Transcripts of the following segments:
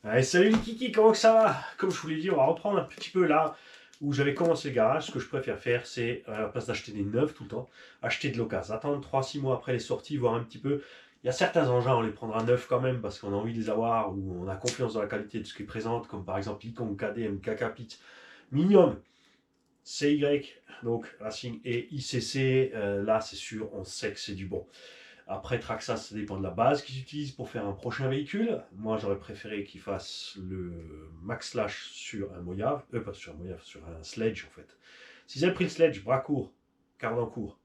Allez, salut les kiki, comment que ça va? Comme je vous l'ai dit, on va reprendre un petit peu là où j'avais commencé le garage. Ce que je préfère faire, c'est, à la place d'acheter des neufs tout le temps, acheter de l'occasion. Attendre 3 6 mois après les sorties, voir un petit peu. Il y a certains engins, on les prendra neufs quand même parce qu'on a envie de les avoir ou on a confiance dans la qualité de ce qu'ils présentent, comme par exemple Icon, KDM, Kakapit, Minium, CY, donc Racing et ICC. Là, c'est sûr, on sait que c'est du bon. Après, Traxxas, ça dépend de la base qu'ils utilisent pour faire un prochain véhicule. Moi, j'aurais préféré qu'ils fassent le Max Slash sur un Mojave, pas sur un Mojave, sur un Sledge en fait. S'ils avaient pris le Sledge, bras court, cardan court,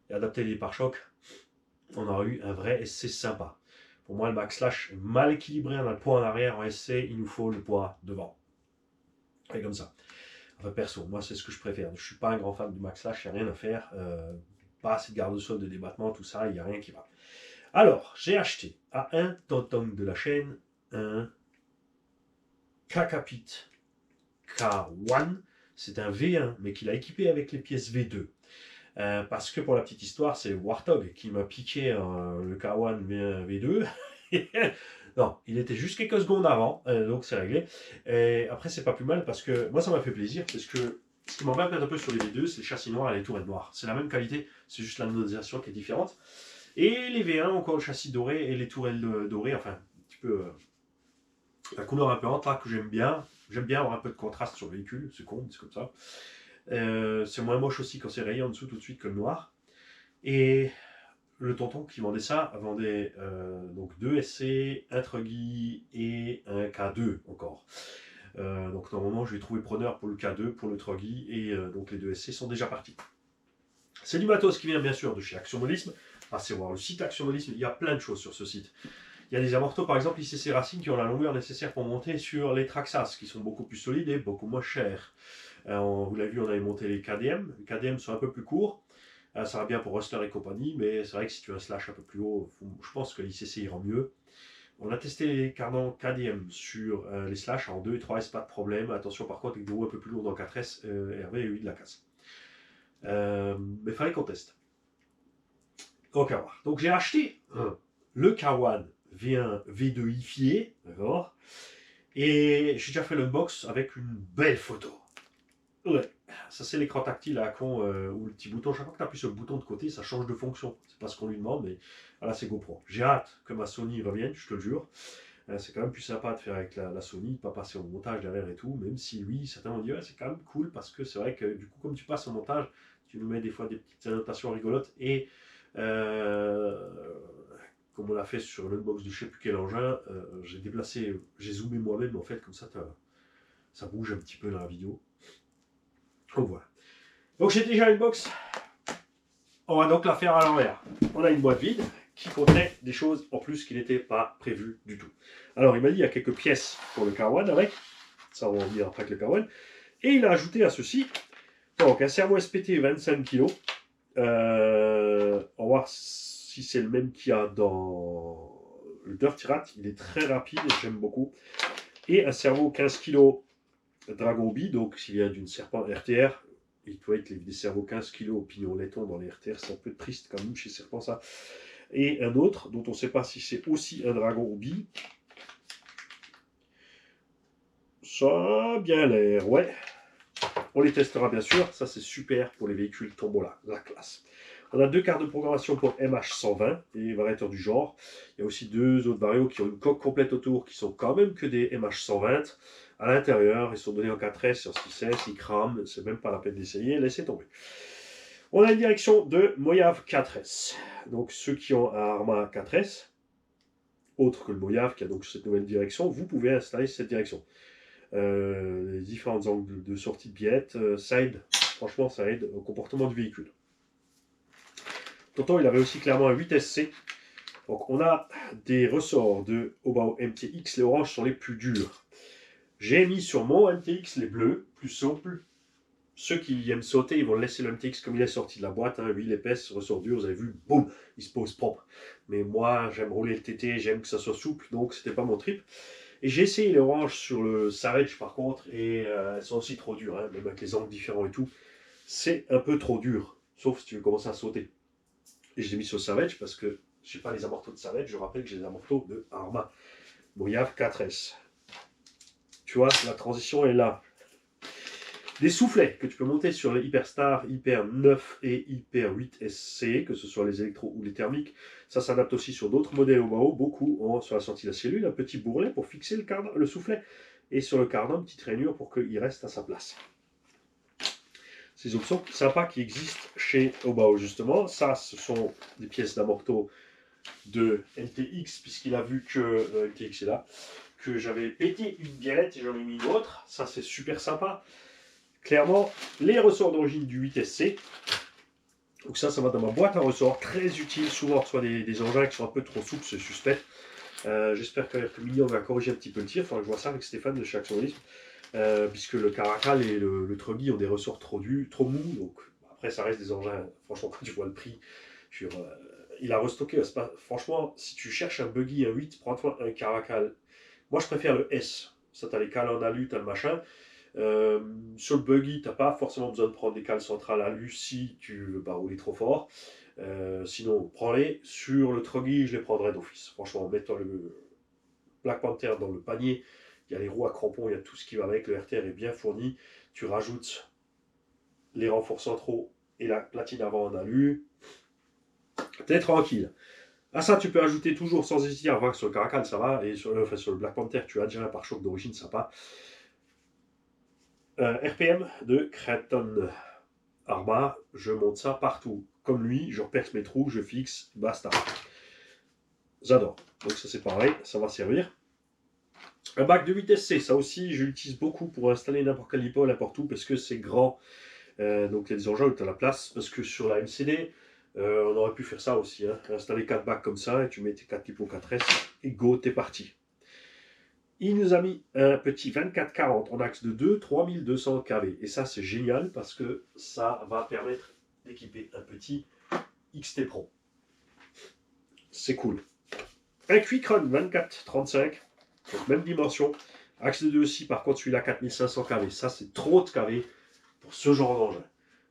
et adapté les pare-chocs, on aurait eu un vrai SC sympa. Pour moi, le Max Slash est mal équilibré. On a le poids en arrière en SC, il nous faut le poids devant. Et comme ça. Enfin, perso, moi, c'est ce que je préfère. Je suis pas un grand fan du Max Slash, il n'y a rien à faire. Pas assez de garde-sol, de débattement, tout ça, il n'y a rien qui va. Alors, j'ai acheté à un tonton de la chaîne un Kakapit K1. C'est un V1, mais qu'il a équipé avec les pièces V2. Parce que pour la petite histoire, c'est Warthog qui m'a piqué le K1 V2. Non, il était juste quelques secondes avant, donc c'est réglé. Et après, c'est pas plus mal parce que moi, ça m'a fait plaisir. Parce que ce qui m'embête un peu sur les V2, c'est le châssis noir et les tourelles noires. C'est la même qualité, c'est juste la modélisation qui est différente. Et les V1 ont encore le châssis doré et les tourelles dorées, enfin, un petit peu la couleur un peu là que j'aime bien. J'aime bien avoir un peu de contraste sur le véhicule, c'est con, c'est comme ça. C'est moins moche aussi quand c'est rayé en dessous tout de suite que le noir. Et le tonton qui vendait ça vendait donc deux SC, un Truggy et un K2 encore. Donc normalement je vais trouver preneur pour le K2, pour le Truggy et donc les deux SC sont déjà partis. C'est du matos qui vient bien sûr de chez Action Modelisme. Passez voir le site Action Modelisme, il y a plein de choses sur ce site. Il y a des amortos, par exemple, ICC Racing, qui ont la longueur nécessaire pour monter sur les Traxxas, qui sont beaucoup plus solides et beaucoup moins chers. Vous l'avez vu, on avait monté les KDM. Les KDM sont un peu plus courts. Ça va bien pour Rustler et compagnie, mais c'est vrai que si tu as un slash un peu plus haut, je pense que l'ICC ira mieux. On a testé les cardans KDM sur les slash en 2 et 3S, pas de problème. Attention par contre, avec des roues un peu plus lourdes en 4S, Hervé a eu de la casse. Mais il fallait qu'on teste. Donc, à voir. Donc j'ai acheté le K1 V1 V2ifié, d'accord. Et j'ai déjà fait l'unbox avec une belle photo. Ouais, ça c'est l'écran tactile à con ou le petit bouton. Chaque fois que tu appuies sur le bouton de côté, ça change de fonction. C'est pas ce qu'on lui demande, mais voilà, c'est GoPro. J'ai hâte que ma Sony revienne, je te le jure. C'est quand même plus sympa de faire avec la Sony, de pas passer au montage derrière et tout, même si oui, certains vont dire ouais, c'est quand même cool parce que c'est vrai que du coup, comme tu passes au montage, tu nous mets des fois des petites annotations rigolotes et euh, comme on l'a fait sur l'unbox de je sais plus quel engin, j'ai déplacé, j'ai zoomé moi-même en fait, comme ça bouge un petit peu dans la vidéo. Donc voilà. Donc j'ai déjà une box, on va donc la faire à l'envers. On a une boîte vide qui contenait des choses en plus qui n'étaient pas prévues du tout. Alors il m'a dit il y a quelques pièces pour le K1 avec, ça on va en venir après avec le K1, et il a ajouté à ceci donc un servo SPT 25 kg. On va voir si c'est le même qu'il y a dans le Dirty Rat. Il est très rapide et j'aime beaucoup. Et un servo 15 kg Dragon Bee, donc s'il y a d'une serpent RTR, il doit être des cerveaux 15 kg pignon laiton dans les RTR, c'est un peu triste quand même chez Serpent ça. Et un autre dont on ne sait pas si c'est aussi un Dragon Bee. Ça a bien l'air, ouais. On les testera bien sûr, ça c'est super pour les véhicules Tombola, la classe. On a deux cartes de programmation pour MH120 et variateurs du genre. Il y a aussi deux autres varios qui ont une coque complète autour qui sont quand même que des MH120. À l'intérieur, ils sont donnés en 4S, sur 6S, ils crament, c'est même pas la peine d'essayer, laissez tomber. On a une direction de Mojave 4S. Donc ceux qui ont un Arma 4S, autre que le Mojave qui a donc cette nouvelle direction, vous pouvez installer cette direction. Les différents angles de sortie de billette, ça aide, franchement ça aide au comportement du véhicule. Tonton il avait aussi clairement un 8SC. Donc on a des ressorts de Obao MTX, les oranges sont les plus durs. J'ai mis sur mon MTX les bleus, plus souples. Ceux qui aiment sauter, ils vont laisser le MTX comme il est sorti de la boîte, hein, huile épaisse, ressort dur, vous avez vu, boum, il se pose propre. Mais moi, j'aime rouler le TT, j'aime que ça soit souple, donc c'était pas mon trip. Et j'ai essayé les oranges sur le Savage par contre, et elles sont aussi trop dures, hein, même avec les angles différents et tout. C'est un peu trop dur, sauf si tu veux commencer à sauter. Et je l'ai mis sur le Savage parce que je n'ai pas les amortos de Savage, je rappelle que j'ai les amortos de Arma. Moyave 4S. Tu vois, la transition est là. Des soufflets que tu peux monter sur les Hyperstar, Hyper 9 et Hyper 8 SC, que ce soit les électros ou les thermiques. Ça s'adapte aussi sur d'autres modèles Omao, beaucoup ont sur la sortie de la cellule, un petit bourrelet pour fixer le soufflet, et sur le cardan, une petite rainure pour qu'il reste à sa place. Ces options sympas qui existent chez Omao, justement. Ça, ce sont des pièces d'amorto de LTX, puisqu'il a vu que LTX est là, que j'avais pété une biellette et j'en ai mis une autre. Ça, c'est super sympa. Clairement, les ressorts d'origine du 8SC. Donc ça va dans ma boîte à ressorts, très utile. Souvent, on reçoit des engins qui sont un peu trop souples, c'est suspect. J'espère que Mignon va corriger un petit peu le tir. Il faudra que je vois ça avec Stéphane de chez Actionisme. Puisque le Caracal et le Truggy ont des ressorts trop mous. Donc après, ça reste des engins. Franchement, quand tu vois le prix, il a restocké. Franchement, si tu cherches un buggy, un 8, prends-toi un Caracal. Moi, je préfère le S. Ça, t'as les cales en alu, t'as le machin. Sur le buggy, tu n'as pas forcément besoin de prendre des cales centrales alu si tu veux pas rouler trop fort. Sinon, prends-les. Sur le Truggy, je les prendrais d'office. Franchement, en mettant le Black Panther dans le panier, il y a les roues à crampons, il y a tout ce qui va avec. Le RTR est bien fourni. Tu rajoutes les renforts centraux et la platine avant en alu. T'es tranquille. À ça, tu peux ajouter toujours sans hésiter, à voir que sur le Caracal, ça va. Et sur le Black Panther, tu as déjà un pare-choc d'origine sympa. RPM de Kraton Arma, je monte ça partout. Comme lui, je reperce mes trous, je fixe, basta. J'adore. Donc ça c'est pareil, ça va servir. Un bac de 8SC, ça aussi je l'utilise beaucoup pour installer n'importe quel lipo, n'importe où, parce que c'est grand. Donc il y a des engins où tu as la place, parce que sur la MCD, on aurait pu faire ça aussi. Hein. Installer 4 bacs comme ça, et tu mets tes 4 lipos 4S, et go, t'es parti. Il nous a mis un petit 2440 en axe de 2, 3200 kV. Et ça, c'est génial parce que ça va permettre d'équiper un petit XT Pro. C'est cool. Un Quick Run 2435, donc même dimension. Axe de 2 aussi, par contre, celui-là 4500 kV. Ça, c'est trop de kV pour ce genre d'engin.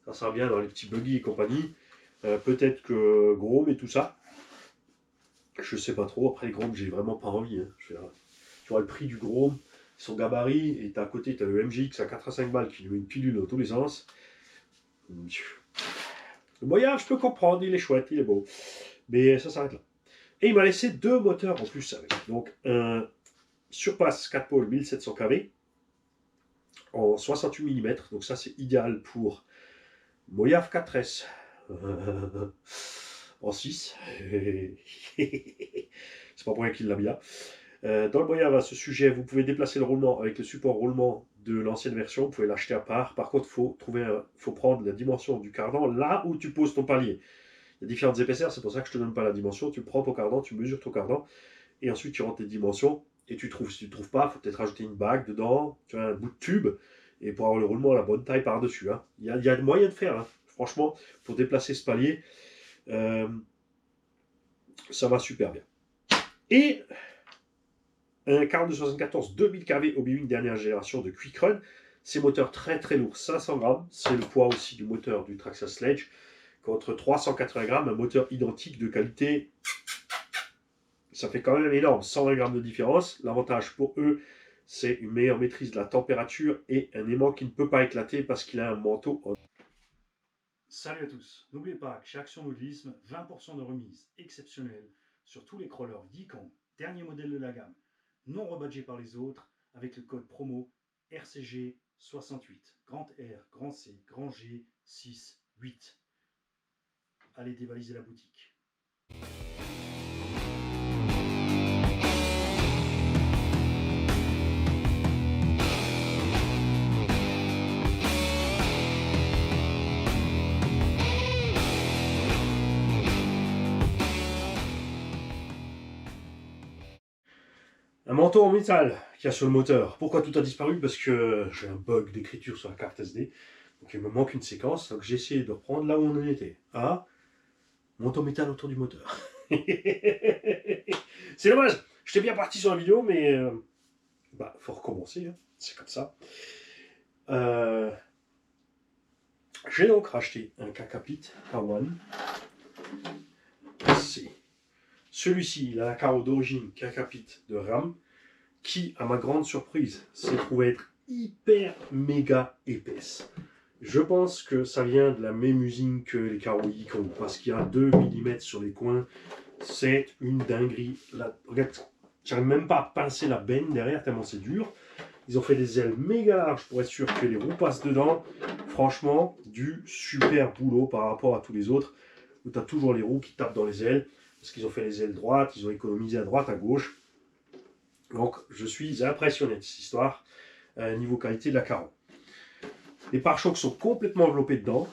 Ça sera bien dans les petits buggy et compagnie. Peut-être que Grom et tout ça. Je sais pas trop. Après, les Grom, j'ai vraiment pas envie. Hein. Tu vois le prix du Grom, son gabarit, et à côté, tu as le MGX à 4 à 5 balles qui lui met une pilule dans tous les sens. Le moyen, je peux comprendre, il est chouette, il est beau. Mais ça s'arrête là. Et il m'a laissé 2 moteurs en plus avec. Donc un Surpass 4 pôles 1700 kV en 68 mm. Donc ça, c'est idéal pour Moyave 4S en 6. C'est pas pour rien qu'il l'a mis là. Dans le Moyave, à ce sujet, vous pouvez déplacer le roulement avec le support roulement de l'ancienne version. Vous pouvez l'acheter à part. Par contre, faut prendre la dimension du cardan là où tu poses ton palier. Il y a différentes épaisseurs, c'est pour ça que je ne te donne pas la dimension. Tu prends ton cardan, tu mesures ton cardan, et ensuite tu rentres tes dimensions, et tu trouves. Si tu ne trouves pas, il faut peut-être rajouter une bague dedans, tu as un bout de tube, et pour avoir le roulement à la bonne taille par-dessus. Hein. Il y a moyen de faire, hein. Franchement, pour déplacer ce palier, ça va super bien. Et un 4274 2000 kV Obi-Wan dernière génération de Quick Run. Ces moteurs très très lourds, 500 grammes, c'est le poids aussi du moteur du Traxxas Sledge, contre 380 grammes, un moteur identique de qualité. Ça fait quand même énorme, 120 grammes de différence. L'avantage pour eux, c'est une meilleure maîtrise de la température et un aimant qui ne peut pas éclater parce qu'il a un manteau en... Salut à tous, n'oubliez pas que chez Action Mobilisme, 20% de remise exceptionnelle sur tous les crawlers Dicon, dernier modèle de la gamme, non rebadgé par les autres, avec le code promo RCG68, grand R, grand C, grand G, 6, 8. Allez dévaliser la boutique. Un manteau en métal qu'il y a sur le moteur. Pourquoi tout a disparu? Parce que j'ai un bug d'écriture sur la carte SD. Donc il me manque une séquence. Donc j'ai essayé de reprendre là où on en était. Ah, manteau métal autour du moteur. C'est dommage. J'étais bien parti sur la vidéo, mais faut recommencer. Hein. C'est comme ça. J'ai donc racheté un Kakapit K1. Celui-ci, il a la carreau d'origine Kakapit de RAM. qui, à ma grande surprise, s'est trouvée être hyper méga épaisse. Je pense que ça vient de la même usine que les carreaux Yikon, parce qu'il y a 2 mm sur les coins. C'est une dinguerie. Là, regarde, j'arrive même pas à pincer la benne derrière tellement c'est dur. Ils ont fait des ailes méga larges pour être sûr que les roues passent dedans. Franchement, du super boulot par rapport à tous les autres, où tu as toujours les roues qui tapent dans les ailes, parce qu'ils ont fait les ailes droites, ils ont économisé à droite, à gauche. Donc, je suis impressionné de cette histoire, niveau qualité de la carreau. Les pare-chocs sont complètement enveloppés dedans,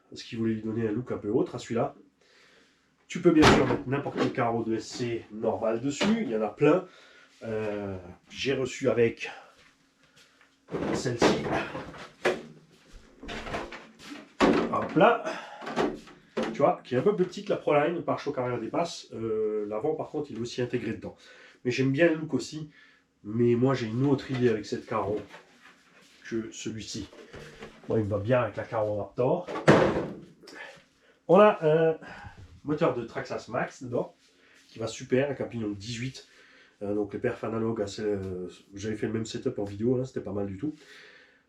parce qu'ils voulaient lui donner un look un peu autre à celui-là. Tu peux bien sûr mettre n'importe quel carreau de SC normal dessus, il y en a plein. J'ai reçu avec celle-ci. Hop là. Tu vois, qui est un peu plus petite que la Proline, le pare-choc arrière dépasse. L'avant, par contre, il est aussi intégré dedans. Mais j'aime bien le look aussi. Mais moi, j'ai une autre idée avec cette carreau que celui-ci. Bon, il me va bien avec la carreau Raptor. On a un moteur de Traxxas Max dedans, qui va super, avec un pignon de 18. Donc les perfs analogues, j'avais fait le même setup en vidéo, hein, c'était pas mal du tout.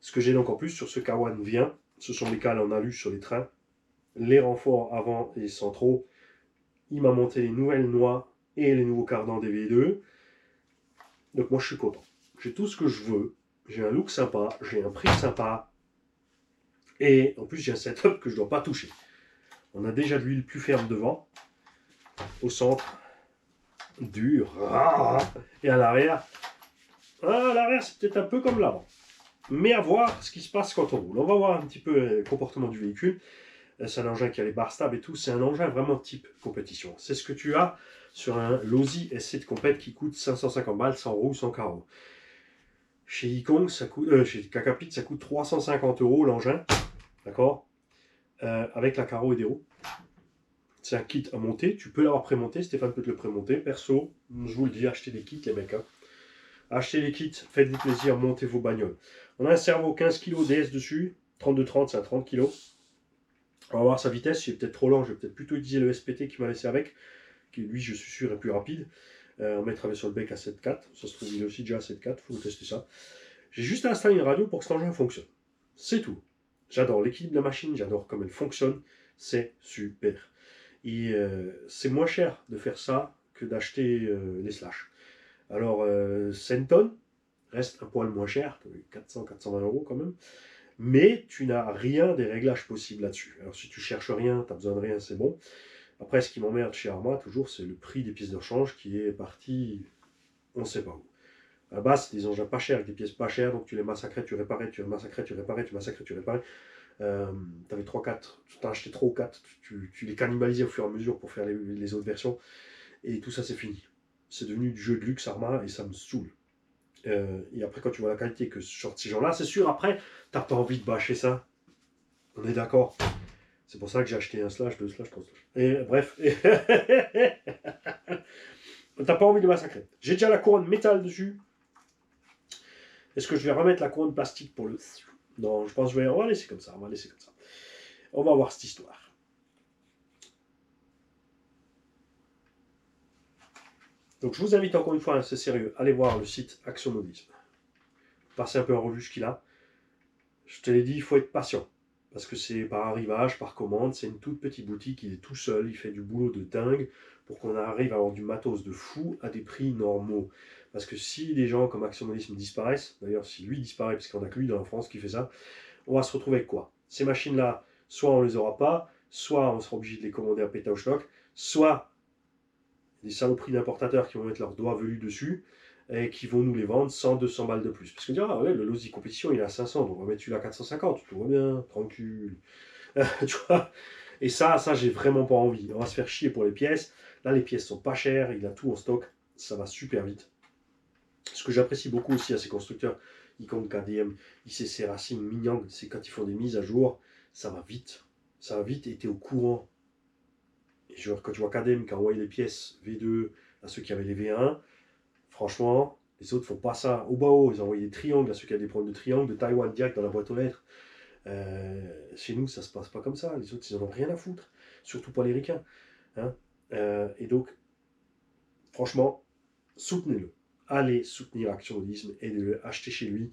Ce que j'ai donc en plus sur ce K1 vient, ce sont les cales en alu sur les trains, les renforts avant et centraux. Il m'a monté les nouvelles noix et les nouveaux cardans des V2. Donc moi je suis content. J'ai tout ce que je veux, j'ai un look sympa, j'ai un prix sympa, et en plus j'ai un setup que je ne dois pas toucher. On a déjà de l'huile plus ferme devant, au centre, dur, et à l'arrière, c'est peut-être un peu comme l'avant. Mais à voir ce qui se passe quand on roule. On va voir un petit peu le comportement du véhicule. C'est un engin qui a les barres stables et tout. C'est un engin vraiment type compétition. C'est ce que tu as sur un Losi SC de compète qui coûte 550 balles, sans roue, sans carreau. Chez Yikon, chez Kakapit, ça coûte 350 € l'engin. D'accord, avec la carreau et des roues. C'est un kit à monter. Tu peux l'avoir prémonté. Stéphane peut te le prémonter. Perso, je vous le dis, achetez des kits, les mecs. Hein. Achetez les kits, faites-vous plaisir, montez vos bagnoles. On a un servo 15 kg DS dessus. 32-30, c'est un 30 kg. On va voir sa vitesse. Il est peut-être trop lent. Je vais peut-être plutôt utiliser le SPT qui m'a laissé avec. Qui, lui, je suis sûr, est plus rapide. On met travailler sur le bec à 7.4. Ça se trouve, il est aussi déjà à 7.4. Il faut tester ça. J'ai juste installé une radio pour que cet engin fonctionne. C'est tout. J'adore l'équilibre de la machine. J'adore comme elle fonctionne. C'est super. Et c'est moins cher de faire ça que d'acheter les Slash. Alors, Senton reste un poil moins cher, 400-420 € quand même. Mais tu n'as rien des réglages possibles là-dessus. Alors, si tu cherches rien, tu n'as besoin de rien, c'est bon. Après, ce qui m'emmerde chez Arma, toujours, c'est le prix des pièces de rechange qui est parti, on ne sait pas où. À la base, c'est des engins pas chers, avec des pièces pas chères, donc tu les massacrais, tu réparais, tu les massacrais, tu réparais, tu massacrais, tu réparais. Tu avais 3-4, tu t'en achetais 3 ou 4, tu les cannibalisais au fur et à mesure pour faire les autres versions. Et tout ça, c'est fini. C'est devenu du jeu de luxe Arma et ça me saoule. Et après, quand tu vois la qualité que sortent ces gens-là, c'est sûr, après, t'as pas envie de bâcher ça. On est d'accord. C'est pour ça que j'ai acheté un slash, 2 slash, 3 slash. Et bref. T'as pas envie de massacrer. J'ai déjà la couronne métal dessus. Est-ce que je vais remettre la couronne plastique pour le... Non, je pense que on va laisser comme ça. On va laisser comme ça. On va voir cette histoire. Donc je vous invite encore une fois, hein, c'est sérieux, allez voir le site Actionmobilisme. Passez un peu en revue ce qu'il a. Je te l'ai dit, il faut être patient. Parce que c'est par arrivage, par commande, c'est une toute petite boutique, il est tout seul, il fait du boulot de dingue pour qu'on arrive à avoir du matos de fou à des prix normaux. Parce que si des gens comme Actionmobilisme disparaissent, d'ailleurs si lui disparaît, parce qu'on n'a que lui dans la France qui fait ça, on va se retrouver avec quoi? Ces machines-là, soit on ne les aura pas, soit on sera obligé de les commander à péta au schnock, soit des saloperies d'importateurs qui vont mettre leurs doigts velus dessus et qui vont nous les vendre 100-200 balles de plus. Parce que dire, ah ouais, le Losi compétition il est à 500, donc on va mettre celui-là à 450, tout va bien, tranquille. Tu vois. Et ça j'ai vraiment pas envie. On va se faire chier pour les pièces. Là, les pièces sont pas chères, il a tout en stock, ça va super vite. Ce que j'apprécie beaucoup aussi à ces constructeurs, Icon, KDM, ICC Racing, Mingyang, c'est quand ils font des mises à jour, ça va vite. Ça va vite et tu es au courant. Et genre, quand tu vois KDM qui a envoyé les pièces V2 à ceux qui avaient les V1, franchement, les autres font pas ça. Au Bao, ils ont envoyé des triangles à ceux qui avaient des problèmes de triangle, de Taïwan direct dans la boîte aux lettres. Chez nous, ça se passe pas comme ça. Les autres, ils en ont rien à foutre. Surtout pas les ricains. Hein. Et donc, franchement, soutenez-le. allez soutenir Action Modisme et de acheter chez lui.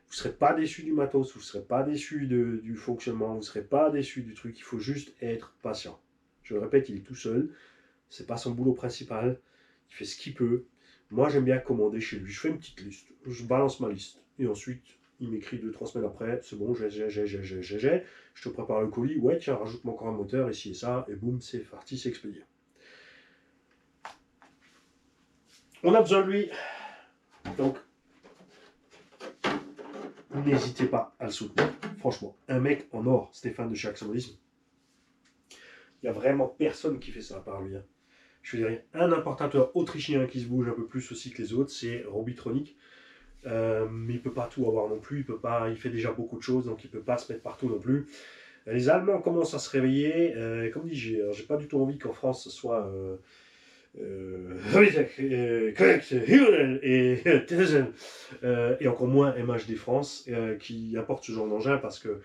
Vous ne serez pas déçu du matos, vous ne serez pas déçu du fonctionnement, vous ne serez pas déçu du truc. Il faut juste être patient. Je le répète, il est tout seul. C'est pas son boulot principal. Il fait ce qu'il peut. Moi, j'aime bien commander chez lui. Je fais une petite liste. Je balance ma liste. Et ensuite, il m'écrit 2-3 semaines après. C'est bon, j'ai. Je te prépare le colis. Ouais, tiens, rajoute-moi encore un moteur, ici et ça. Et boum, c'est parti, c'est expédié. On a besoin de lui. Donc, n'hésitez pas à le soutenir. Franchement, un mec en or, Stéphane de chez Action Modisme. Il n'y a vraiment personne qui fait ça à part lui. Je veux dire, un importateur autrichien qui se bouge un peu plus aussi que les autres, c'est Robitronic. Mais il ne peut pas tout avoir non plus. Il fait déjà beaucoup de choses, donc il ne peut pas se mettre partout non plus. Les Allemands commencent à se réveiller. Comme dit, j'ai pas du tout envie qu'en France ce soit et encore moins MHD France qui importe ce genre d'engin parce que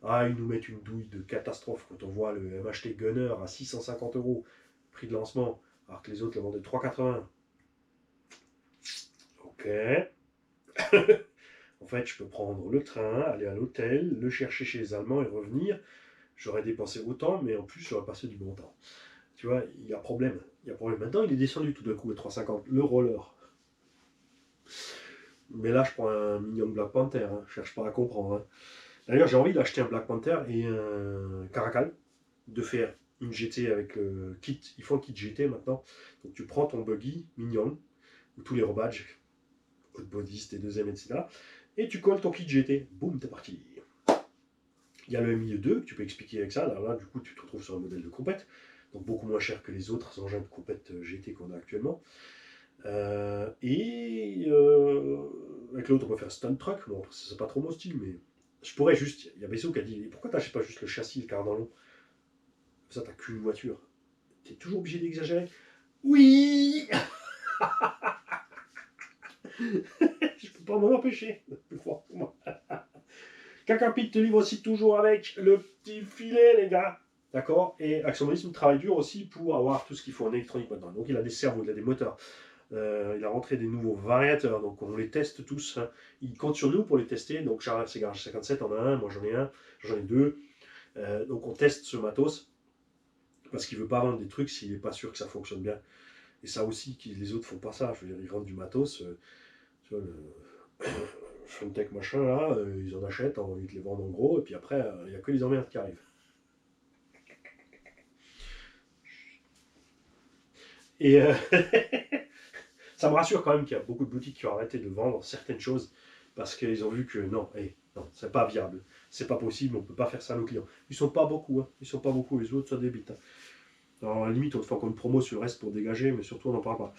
ils nous mettent une douille de catastrophe quand on voit le MHT Gunner à 650 €, prix de lancement, alors que les autres le vendaient 3,80. Ok. En fait, je peux prendre le train, aller à l'hôtel, le chercher chez les Allemands et revenir. J'aurais dépensé autant, mais en plus, j'aurais passé du bon temps. Tu vois, il y a problème. Maintenant, il est descendu tout d'un coup à 3,50. Le roller. Mais là, je prends un mignon Black Panther. Hein. Je cherche pas à comprendre. Hein. D'ailleurs, j'ai envie d'acheter un Black Panther et un Caracal. De faire une GT avec le kit. Ils font le kit GT maintenant. Donc, tu prends ton buggy mignon, ou tous les rebadges, hot bodies, T2M, etc. Et tu colles ton kit GT. Boum, t'es parti. Il y a le MIE2 que tu peux expliquer avec ça. Là, du coup, tu te retrouves sur un modèle de compète. Donc beaucoup moins cher que les autres engins de compète GT qu'on a actuellement. Avec l'autre, on peut faire stunt truck. Bon, c'est pas trop mon style, mais je pourrais juste. Il y a Besso qui a dit pourquoi t'achètes pas juste le châssis, le cardan long? Ça, t'as qu'une voiture. T'es toujours obligé d'exagérer. Oui. Je peux pas m'en empêcher. Plus fort pour moi. Cacapit te livre aussi toujours avec le petit filet, les gars. D'accord. Et Action Modisme travaille dur aussi pour avoir tout ce qu'il faut en électronique maintenant. Donc il a des servos, il a des moteurs. Il a rentré des nouveaux variateurs, donc on les teste tous. Hein. Il compte sur nous pour les tester. Donc Charles Garage 57 en a un, moi j'en ai deux. Donc on teste ce matos parce qu'il ne veut pas vendre des trucs s'il n'est pas sûr que ça fonctionne bien. Et ça aussi, les autres font pas ça. Je veux dire, ils vendent du matos. Tu vois, le Funtech machin là, ils en achètent, ils te les vendent en gros, et puis après, il n'y a que les emmerdes qui arrivent. Et ça me rassure quand même qu'il y a beaucoup de boutiques qui ont arrêté de vendre certaines choses parce qu'ils ont vu que non, c'est pas viable, c'est pas possible, on peut pas faire ça à nos clients. Ils sont pas beaucoup, les autres ça débite. Hein. Alors, à la limite, on te fait encore une promo sur le reste pour dégager, mais surtout on n'en parle pas.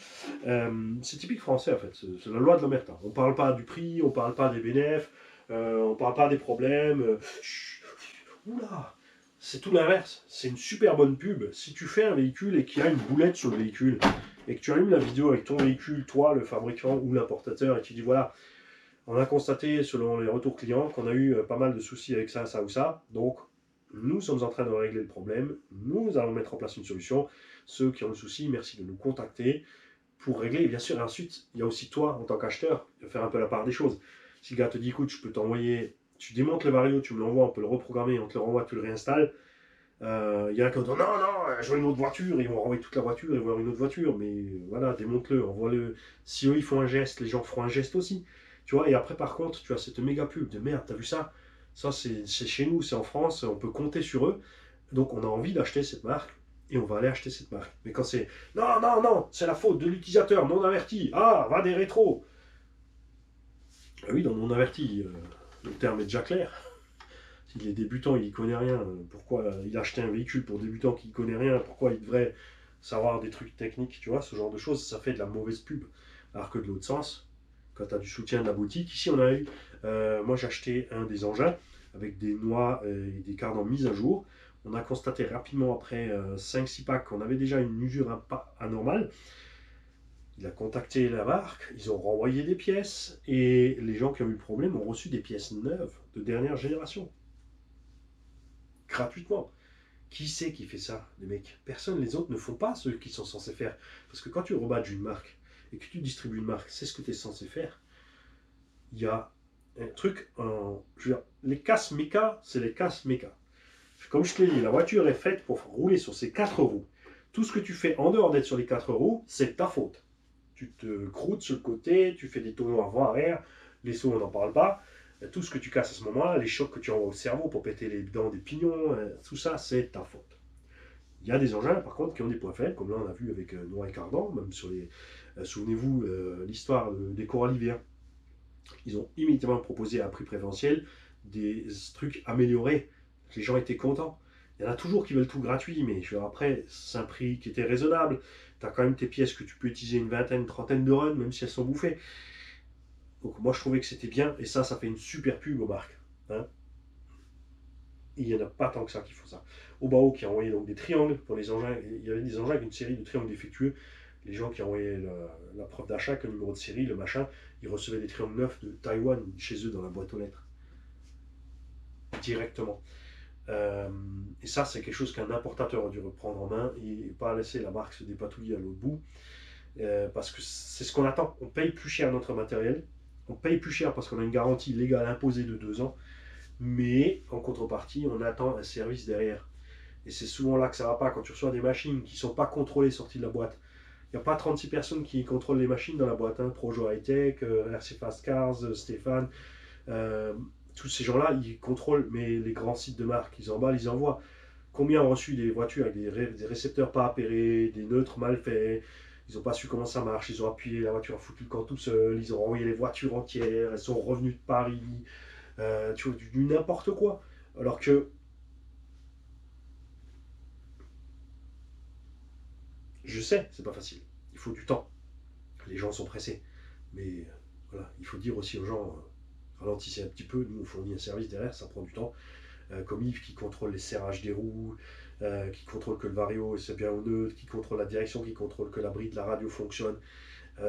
C'est typique français en fait, c'est la loi de l'omerta. On parle pas du prix, on parle pas des bénéfices, on parle pas des problèmes. Oula, c'est tout l'inverse. C'est une super bonne pub. Si tu fais un véhicule et qu'il y a une boulette sur le véhicule, et que tu allumes la vidéo avec ton véhicule, toi, le fabricant ou l'importateur, et tu dis voilà, on a constaté selon les retours clients qu'on a eu pas mal de soucis avec ça, ça ou ça, donc nous sommes en train de régler le problème, nous allons mettre en place une solution. Ceux qui ont le souci, merci de nous contacter pour régler. Et bien sûr, et ensuite, il y a aussi toi, en tant qu'acheteur, de faire un peu la part des choses. Si le gars te dit, écoute, je peux t'envoyer, tu démontes le vario, tu me l'envoies, on peut le reprogrammer, on te le renvoie, tu le réinstalles. Il y en a qui vont dire, non, je veux une autre voiture, ils vont renvoyer toute la voiture, ils vont avoir une autre voiture, mais voilà, démonte-le, envoie-le. Si eux, ils font un geste, les gens feront un geste aussi. Tu vois, et après, par contre, tu as cette méga pub de merde, t'as vu ça? Ça, c'est chez nous, c'est en France, on peut compter sur eux. Donc, on a envie d'acheter cette marque et on va aller acheter cette marque. Mais quand c'est non, c'est la faute de l'utilisateur non averti. Ah, va des rétros. Ah oui, dans non averti, le terme est déjà clair. S'il est débutant, il n'y connaît rien. Pourquoi il a acheté un véhicule pour débutant qui ne connaît rien? Pourquoi il devrait savoir des trucs techniques? Tu vois, ce genre de choses, ça fait de la mauvaise pub. Alors que de l'autre sens, quand tu as du soutien de la boutique, ici on a eu, moi j'ai acheté un des engins avec des noix et des cardans mis à jour. On a constaté rapidement après 5-6 packs qu'on avait déjà une usure anormale. Il a contacté la marque, ils ont renvoyé des pièces et les gens qui ont eu le problème ont reçu des pièces neuves de dernière génération. Gratuitement. Qui fait ça, les mecs? Personne, les autres ne font pas ce qu'ils sont censés faire. Parce que quand tu rebadges une marque et que tu distribues une marque, c'est ce que tu es censé faire, il y a un truc, je veux dire, les casses méca, c'est les casses méca. Comme je te l'ai dit, la voiture est faite pour rouler sur ses 4 roues. Tout ce que tu fais en dehors d'être sur les 4 roues, c'est ta faute. Tu te croûtes sur le côté, tu fais des tournois avant-arrière, les sauts, on n'en parle pas. Tout ce que tu casses à ce moment-là, les chocs que tu envoies au cerveau pour péter les dents des pignons, tout ça, c'est ta faute. Il y a des engins, par contre, qui ont des points faibles, comme là on a vu avec Noir et Cardan, même sur les. Souvenez-vous, l'histoire des coralliviens. Ils ont immédiatement proposé à prix préférentiel des trucs améliorés. Les gens étaient contents. Il y en a toujours qui veulent tout gratuit, mais je veux dire, après, c'est un prix qui était raisonnable. Tu as quand même tes pièces que tu peux utiliser une vingtaine, une trentaine de runs, même si elles sont bouffées. Donc moi je trouvais que c'était bien, et ça fait une super pub aux marques. Hein. Il n'y en a pas tant que ça qui font ça. Obao qui a envoyé donc des triangles pour les engins. Il y avait des engins avec une série de triangles défectueux. Les gens qui envoyaient la preuve d'achat, que le numéro de série, le machin, ils recevaient des triangles neufs de Taïwan chez eux dans la boîte aux lettres. Directement. Et ça, c'est quelque chose qu'un importateur a dû reprendre en main et pas laisser la marque se dépatouiller à l'autre bout. Parce que c'est ce qu'on attend. On paye plus cher notre matériel. On paye plus cher parce qu'on a une garantie légale imposée de 2 ans. Mais en contrepartie, on attend un service derrière. Et c'est souvent là que ça ne va pas, quand tu reçois des machines qui ne sont pas contrôlées sorties de la boîte. Il n'y a pas 36 personnes qui contrôlent les machines dans la boîte. Hein. Projo Hightech, RC Fast Cars, Stéphane, tous ces gens-là, ils contrôlent, mais les grands sites de marque, ils emballent, ils envoient. Combien ont reçu des voitures avec des récepteurs pas appairés, des neutres mal faits, ils n'ont pas su comment ça marche, ils ont appuyé, la voiture a foutu le camp tout seul, ils ont renvoyé les voitures entières, elles sont revenues de Paris, tu vois, du n'importe quoi. Alors que je sais, c'est pas facile. Il faut du temps. Les gens sont pressés. Mais voilà, il faut dire aussi aux gens, ralentissez un petit peu. Nous, on fournit un service derrière, ça prend du temps. Comme Yves qui contrôle les serrages des roues, qui contrôle que le vario c'est bien au neutre, qui contrôle la direction, qui contrôle que la bride de la radio fonctionne.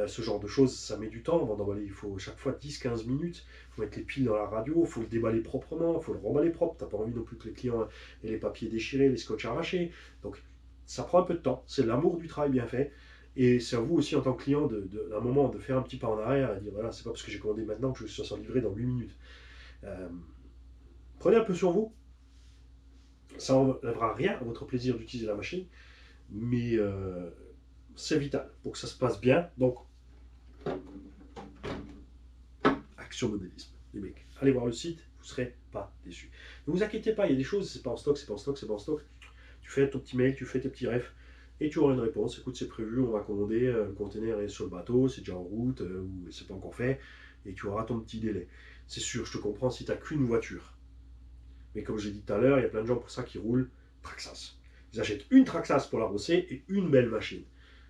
Ce genre de choses, ça met du temps avant d'emballer. Il faut chaque fois 10-15 minutes. Il faut mettre les piles dans la radio, il faut le déballer proprement, il faut le remballer propre. Tu n'as pas envie non plus que les clients aient les papiers déchirés, les scotch arrachés. Donc ça prend un peu de temps. C'est l'amour du travail bien fait. Et c'est à vous aussi en tant que client d'un moment de faire un petit pas en arrière et dire voilà, c'est pas parce que j'ai commandé maintenant que je sois livré dans 8 minutes. Prenez un peu sur vous. Ça n'enlèvera rien à votre plaisir d'utiliser la machine, mais c'est vital pour que ça se passe bien. Donc, Action Modélisme, les mecs. Allez voir le site, vous ne serez pas déçus. Ne vous inquiétez pas, il y a des choses, c'est pas en stock, c'est pas en stock, c'est pas en stock. Tu fais ton petit mail, tu fais tes petits refs, et tu auras une réponse. Écoute, c'est prévu, on va commander, le conteneur est sur le bateau, c'est déjà en route, ou c'est pas encore fait, et tu auras ton petit délai. C'est sûr, je te comprends si tu n'as qu'une voiture. Mais comme j'ai dit tout à l'heure, il y a plein de gens pour ça qui roulent Traxas. Ils achètent une Traxas pour la rosser et une belle machine.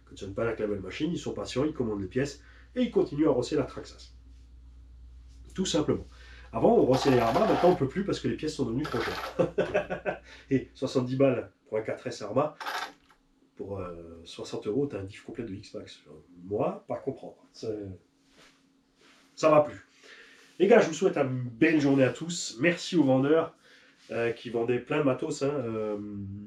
Quand ils ne sont pas avec la belle machine, ils sont patients, ils commandent les pièces et ils continuent à rosser la Traxas. Tout simplement. Avant, on rossait les Arma, maintenant on ne peut plus parce que les pièces sont devenues trop chères. Et 70 balles pour un 4S Arma, pour 60 €, tu as un diff complet de X-Max. Moi, pas comprendre. Ça va plus. Les gars, je vous souhaite une belle journée à tous. Merci aux vendeurs qui vendaient plein de matos. Hein.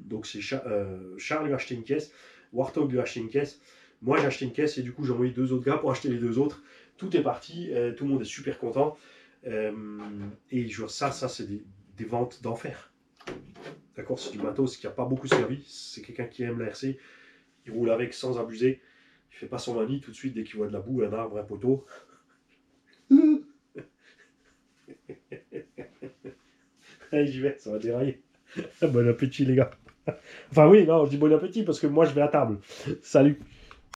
Donc c'est Charles lui a acheté une caisse, Warthog lui a acheté une caisse. Moi j'ai acheté une caisse et du coup j'ai envoyé 2 autres gars pour acheter les 2 autres. Tout est parti, tout le monde est super content. Et ça c'est des ventes d'enfer. D'accord, c'est du matos qui n'a pas beaucoup servi. C'est quelqu'un qui aime la RC. Il roule avec sans abuser. Il fait pas son manie tout de suite dès qu'il voit de la boue, un arbre, un poteau. Allez, j'y vais, ça va dérailler. Bon appétit les gars. Enfin oui, non, je dis bon appétit parce que moi je vais à table. Salut.